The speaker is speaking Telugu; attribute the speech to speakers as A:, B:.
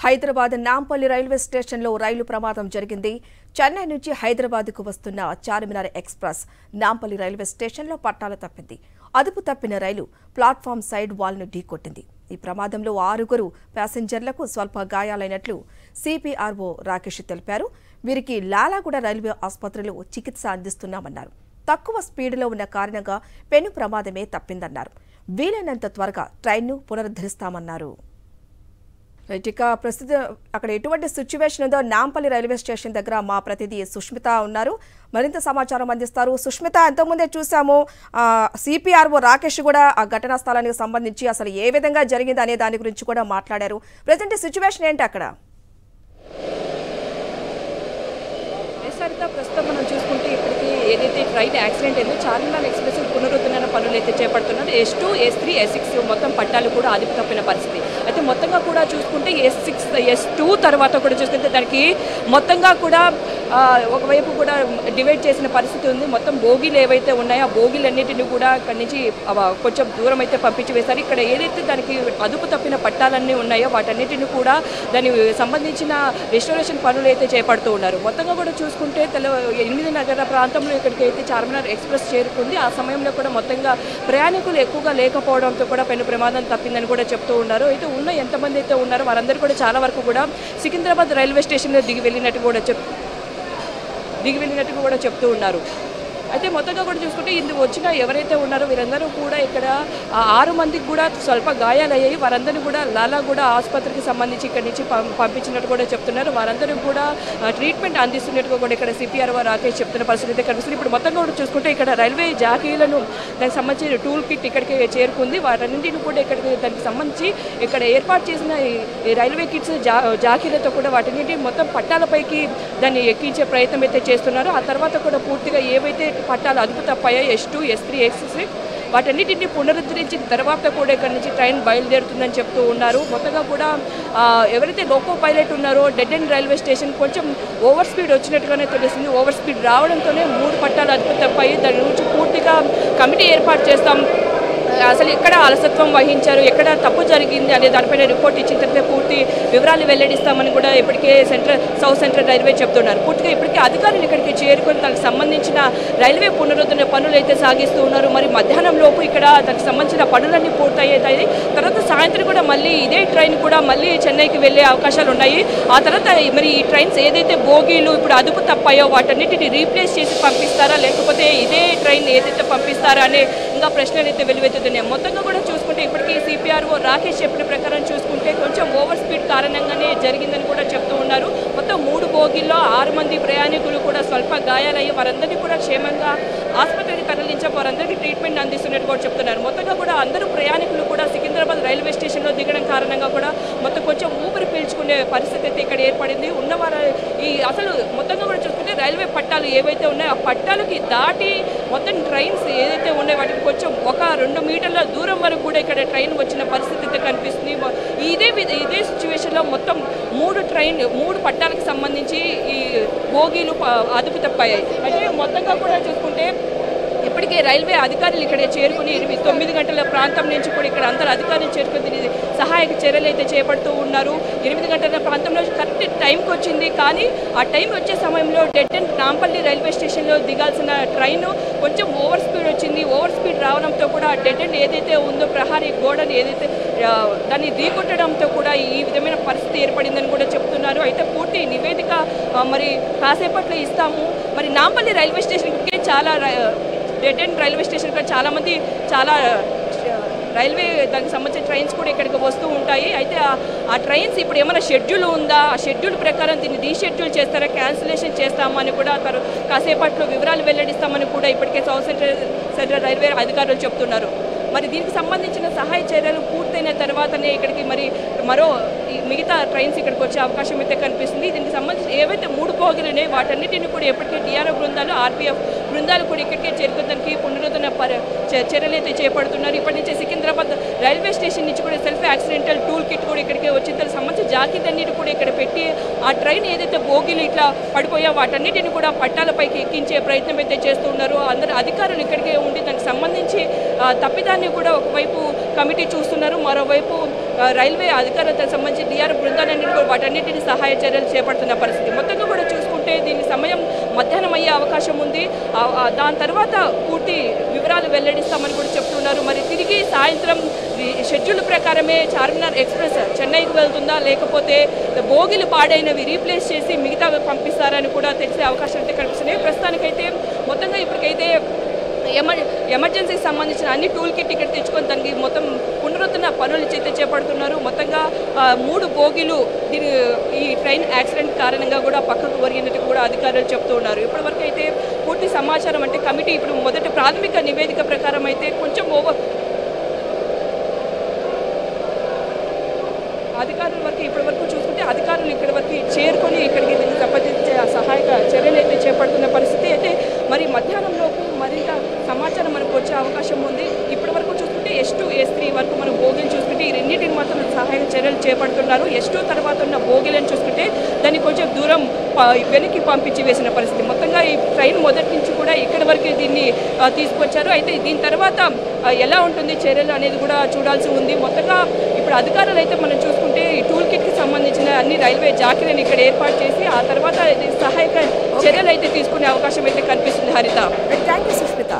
A: హైదరాబాద్ నాంపల్లి రైల్వే స్టేషన్లో రైలు ప్రమాదం జరిగింది. చెన్నై నుంచి హైదరాబాద్కు వస్తున్న చార్మినార్ ఎక్స్ప్రెస్ నాంపల్లి రైల్వే స్టేషన్లో పట్టాలు తప్పింది. అదుపు తప్పిన రైలు ప్లాట్ఫామ్ సైడ్ వాల్ను ఢీకొట్టింది. ఈ ప్రమాదంలో 6 ప్యాసింజర్లకు స్వల్ప గాయాలైనట్లు సిపిఆర్ఓ రాకేష్ తెలిపారు. వీరికి లాలాగూడ రైల్వే ఆసుపత్రిలో చికిత్స అందిస్తున్నామన్నారు. తక్కువ స్పీడ్లో ఉన్న కారణంగా పెను ప్రమాదమే తప్పిందన్నారు. వీలైనంత త్వరగా ట్రైన్ను పునరుద్ధరిస్తామన్నారు. ఇక ప్రస్తుతం అక్కడ ఎటువంటి సిచ్యువేషన్ ఉందో నాంపల్లి రైల్వే స్టేషన్ దగ్గర మా ప్రతినిధి సుష్మిత ఉన్నారు, మరింత సమాచారం అందిస్తారు. సుష్మిత, ఎంతోముందే చూసాము సిపిఆర్ఓ రాకేష్ కూడా ఆ ఘటనా స్థలానికి సంబంధించి అసలు ఏ విధంగా జరిగింది అనే దాని గురించి కూడా మాట్లాడారు. ప్రజెంట్ సిచ్యువేషన్ ఏంటి అక్కడ?
B: ప్రస్తుతం మనం చూసుకుంటే ఇప్పటికీ ఏదైతే ట్రైన్ యాక్సిడెంట్ అయిందో చార్మినార్ ఎక్స్ప్రెస్ పునరుద్ధరణ పనులు అయితే చేపడుతున్నారు. S2, S3, S6 మొత్తం పట్టాలు కూడా అదుపు తప్పిన పరిస్థితి. అయితే మొత్తంగా కూడా చూసుకుంటే S2 తర్వాత కూడా చూసుకుంటే దానికి మొత్తంగా కూడా ఒకవైపు కూడా డివైడ్ చేసిన పరిస్థితి ఉంది. మొత్తం బోగీలు ఏవైతే ఉన్నాయో ఆ బోగీలన్నింటినీ కూడా అక్కడి నుంచి కొంచెం దూరం అయితే పంపించి వేశారు. ఇక్కడ ఏదైతే దానికి అదుపు తప్పిన పట్టాలన్నీ ఉన్నాయో వాటన్నిటిని కూడా దానికి సంబంధించిన రెస్టోరేషన్ పనులు అయితే చేపడుతూ ఉన్నారు. మొత్తంగా కూడా చూసుకుంటే 8:30 ప్రాంతంలో ఇక్కడికి అయితే చార్మినార్ ఎక్స్ప్రెస్ చేరుకుంది. ఆ సమయంలో కూడా మొత్తంగా ప్రయాణికులు ఎక్కువగా లేకపోవడంతో కూడా పెను ప్రమాదం తప్పిందని కూడా చెప్తూ ఉన్నారు. అయితే ఉన్న ఎంతమంది అయితే ఉన్నారో వారందరూ కూడా చాలా వరకు కూడా సికింద్రాబాద్ రైల్వే స్టేషన్లో దిగి వెళ్ళినట్టు కూడా చెప్తూ ఉన్నారు. అయితే మొత్తంగా కూడా చూసుకుంటే ఇందుకు వచ్చిన ఎవరైతే ఉన్నారో వీరందరూ కూడా ఇక్కడ 6 మందికి కూడా స్వల్ప గాయాలయ్యాయి. వారందరూ కూడా లాలాగూడ ఆసుపత్రికి సంబంధించి ఇక్కడి నుంచి పంపించినట్టు కూడా చెప్తున్నారు. వారందరూ కూడా ట్రీట్మెంట్ అందిస్తున్నట్టుగా కూడా ఇక్కడ సిపిఆర్ఓ రాకేష్ చెప్తున్న పరిస్థితి అయితే కనిపిస్తుంది. ఇప్పుడు మొత్తంగా కూడా చూసుకుంటే ఇక్కడ రైల్వే జాకీలను దానికి సంబంధించిన టూల్ కిట్ ఇక్కడికి చేరుకుంది. వాటన్నింటిని కూడా ఇక్కడికి దానికి సంబంధించి ఇక్కడ ఏర్పాటు చేసిన ఈ రైల్వే కిట్స్ జాకీలతో కూడా వాటిని మొత్తం పట్టాలపైకి దాన్ని ఎక్కించే ప్రయత్నం అయితే చేస్తున్నారు. ఆ తర్వాత కూడా పూర్తిగా ఏవైతే పట్టాలు అదుపు తప్పాయో S2, S3, S6 వాటన్నిటిని పునరుద్ధరించిన తర్వాత కూడా ఇక్కడ నుంచి ట్రైన్ బయలుదేరుతుందని చెప్తూ ఉన్నారు. మొత్తంగా కూడా ఎవరైతే లోకో పైలట్ ఉన్నారో డెడ్ ఎండ్ రైల్వే స్టేషన్ కొంచెం ఓవర్ స్పీడ్ వచ్చినట్టుగానే తెలుస్తుంది. ఓవర్ స్పీడ్ రావడంతోనే 3 పట్టాలు అదుపు తప్పాయి. దాని గురించి పూర్తిగా కమిటీ ఏర్పాటు చేస్తాం, అసలు ఎక్కడ అలసత్వం వహించారు, ఎక్కడ తప్పు జరిగింది అనే దానిపైన రిపోర్ట్ ఇచ్చిన తర్వాత పూర్తి వివరాలు వెల్లడిస్తామని కూడా ఇప్పటికే సౌత్ సెంట్రల్ రైల్వే చెప్తున్నారు. పూర్తిగా ఇప్పటికే అధికారులు ఇక్కడికి చేరుకొని దానికి సంబంధించిన రైల్వే పునరుద్ధరణ పనులు అయితే సాగిస్తూ ఉన్నారు. మరి మధ్యాహ్నం లోపు ఇక్కడ దానికి సంబంధించిన పనులన్నీ పూర్తయ్యాయి. తర్వాత సాయంత్రం కూడా మళ్ళీ ఇదే ట్రైన్ కూడా మళ్ళీ చెన్నైకి వెళ్ళే అవకాశాలు ఉన్నాయి. ఆ తర్వాత మరి ఈ ట్రైన్స్ ఏదైతే బోగీలు ఇప్పుడు అదుపు తప్పాయో వాటన్నిటిని రీప్లేస్ చేసి పంపిస్తారా, లేకపోతే ఇదే ట్రైన్ ఏదైతే పంపిస్తారా అనే ఇంకా ప్రశ్నలు అయితే వెలువెత్తుతున్నాయి. మొత్తంగా కూడా చూసుకుంటే ఇప్పటికీ సిపిఆర్ఓ రాకేష్ చెప్పిన ప్రకారం చూసుకుంటే కొంచెం ఓవర్ స్పీడ్ కారణంగానే జరిగిందని కూడా చెప్తూ ఉన్నారు. మొత్తం 3 బోగీల్లో 6 మంది ప్రయాణికులు కూడా స్వల్ప గాయాలయ్యి వారందరినీ కూడా క్షేమంగా ఆసుపత్రికి తరలించే వారందరికీ ట్రీట్మెంట్ అందిస్తున్నట్టు కూడా చెప్తున్నారు. మొత్తంగా కూడా అందరూ ప్రయాణికులు కూడా సికింద్రాబాద్ రైల్వే స్టేషన్లో దిగడం కారణంగా కూడా మొత్తం కొంచెం ఊపిరి పీల్చుకునే పరిస్థితి అయితే ఇక్కడ ఏర్పడింది. ఉన్నవారు అసలు మొత్తంగా కూడా చూసుకుంటే రైల్వే పట్టాలు ఏవైతే ఉన్నాయో ఆ పట్టాలకి దాటి మొత్తం ట్రైన్స్ ఏదైతే ఉన్నాయో వాటికి కొంచెం 1-2 మీటర్ల దూరం వరకు కూడా ఇక్కడ ట్రైన్ వచ్చిన పరిస్థితి అయితే కనిపిస్తుంది. ఇదే సిచ్యువేషన్లో మొత్తం 3 పట్టాలకు సంబంధించి ఈ బోగీలు అదుపు తప్పాయి. అంటే మొత్తంగా కూడా చూసుకుంటే ఇప్పటికే రైల్వే అధికారులు ఇక్కడ చేరుకుని 9 గంటల ప్రాంతం నుంచి కూడా ఇక్కడ అందరు అధికారులు చేరుకుని సహాయక చర్యలు అయితే చేపడుతూ ఉన్నారు. 8 గంటల ప్రాంతంలో కరెక్ట్ టైంకి వచ్చింది. కానీ ఆ టైం వచ్చే సమయంలో డెడ్ ఎండ్ నాంపల్లి రైల్వే స్టేషన్లో దిగాల్సిన ట్రైన్ కొంచెం ఓవర్ స్పీడ్ వచ్చింది. ఓవర్ స్పీడ్ రావడంతో కూడా డెడ్ ఎండ్ ఏదైతే ఉందో ప్రహారీ గోడని ఏదైతే దాన్ని ఢీకొట్టడంతో కూడా ఈ విధమైన పరిస్థితి ఏర్పడిందని కూడా చెప్తున్నారు. అయితే పూర్తి నివేదిక మరి కాసేపట్లో ఇస్తాము. మరి నాంపల్లి రైల్వే స్టేషన్కి చాలా డెడ్ ఎండ్ రైల్వే స్టేషన్ కూడా చాలామంది రైల్వే దానికి సంబంధించిన ట్రైన్స్ కూడా ఇక్కడికి వస్తూ ఉంటాయి. అయితే ఆ ట్రైన్స్ ఇప్పుడు ఏమైనా షెడ్యూల్ ఉందా, ఆ షెడ్యూల్ ప్రకారం దీన్ని రీషెడ్యూల్ చేస్తారా, క్యాన్సిలేషన్ చేస్తామని కూడా కాసేపట్లో వివరాలు వెల్లడిస్తామని కూడా ఇప్పటికే సౌత్ సెంట్రల్ రైల్వే అధికారులు చెప్తున్నారు. మరి దీనికి సంబంధించిన సహాయ చర్యలు పూర్తయిన తర్వాతనే ఇక్కడికి మరి మరో మిగతా ట్రైన్స్ ఇక్కడికి వచ్చే అవకాశం అయితే కనిపిస్తుంది. దీనికి సంబంధించి ఏవైతే 3 బోగీలు ఉన్నాయో వాటన్నిటిని కూడా ఎప్పటికీ DRO బృందాలు, RPF బృందాలు కూడా ఇక్కడికే చేరుకోవడానికి పునరుద్ధరణ చర్యలు అయితే చేపడుతున్నారు. ఇప్పటి నుంచి సికింద్రాబాద్ రైల్వే స్టేషన్ నుంచి కూడా సెల్ఫ్ యాక్సిడెంటల్ టూల్ కిట్ కూడా ఇక్కడికే వచ్చిన దానికి సంబంధించి జాకీలన్నిటి కూడా ఇక్కడ పెట్టి ఆ ట్రైన్ ఏదైతే బోగీలు ఇట్లా పడిపోయా వాటన్నిటిని కూడా పట్టాలపైకి ఎక్కించే ప్రయత్నం అయితే చేస్తూ ఉన్నారు. అందరు అధికారులు ఇక్కడికే ఉండి దానికి సంబంధించి తప్పిదాన్ని కూడా ఒకవైపు కమిటీ చూస్తున్నారు, మరోవైపు రైల్వే అధికారులకు సంబంధించి డిఆర్ బృందాలన్నింటినీ కూడా వాటన్నింటినీ సహాయ చర్యలు చేపడుతున్న పరిస్థితి. మొత్తంగా కూడా చూసుకుంటే దీని సమయం మధ్యాహ్నం అయ్యే అవకాశం ఉంది. దాని తర్వాత పూర్తి వివరాలు వెల్లడిస్తామని కూడా చెప్తున్నారు. మరి తిరిగి సాయంత్రం షెడ్యూల్ ప్రకారమే చార్మినార్ ఎక్స్ప్రెస్ చెన్నైకి వెళ్తుందా, లేకపోతే బోగిలు పాడైనవి రీప్లేస్ చేసి మిగతావి పంపిస్తారని కూడా తెలిసే అవకాశం అయితే కనిపిస్తున్నాయి. ప్రస్తుతానికైతే మొత్తంగా ఇప్పటికైతే ఎమర్జెన్సీకి సంబంధించిన అన్ని టూల్ కిట్ టికెట్ తెచ్చుకొని దానికి మొత్తం పునరుద్ధరణ పనులు చేపడుతున్నారు. మొత్తంగా 3 బోగీలు ఈ ట్రైన్ యాక్సిడెంట్ కారణంగా కూడా పక్కకు ఒరిగినట్టు కూడా అధికారులు చెప్తూ ఉన్నారు. ఇప్పటివరకు అయితే పూర్తి సమాచారం అంటే కమిటీ ఇప్పుడు మొదటి ప్రాథమిక నివేదిక ప్రకారం అయితే కొంచెం అధికారుల వరకు ఇప్పటి వరకు చూసుకుంటే అధికారులు ఇక్కడి వరకు చేరుకొని ఇక్కడికి దీనికి సంబంధించి సహాయక చర్యలు అయితే చేపడుతున్న పరిస్థితి అయితే మరి మధ్యాహ్నంలోపు మరింత సమాచారం మనకు వచ్చే అవకాశం ఉంది. ఇప్పటి వరకు చూసుకుంటే S2, S3 వరకు మనం బోగిలు చూసుకుంటే ఈ రెండింటిని మాత్రం సహాయక చర్యలు చేపడుతున్నారు. S2 తర్వాత ఉన్న బోగిలను చూసుకుంటే దాన్ని కొంచెం దూరం వెనక్కి పంపించి వేసిన పరిస్థితి. మొత్తంగా ఈ ట్రైన్ మొదటి నుంచి కూడా ఇక్కడి వరకు దీన్ని తీసుకొచ్చారు. అయితే దీని తర్వాత ఎలా ఉంటుంది చర్యలు అనేది కూడా చూడాల్సి ఉంది. మొత్తంగా ఇప్పుడు అధికారులు అయితే మనం చూసుకుంటే ఈ టూల్ కిట్కి సంబంధించిన అన్ని రైల్వే జాకీలను ఇక్కడ ఏర్పాటు చేసి ఆ తర్వాత సహాయక చర్యలు అయితే తీసుకునే అవకాశం అయితే కనిపిస్తుంది. హరిత,
A: థ్యాంక్ యూ సుష్మిత.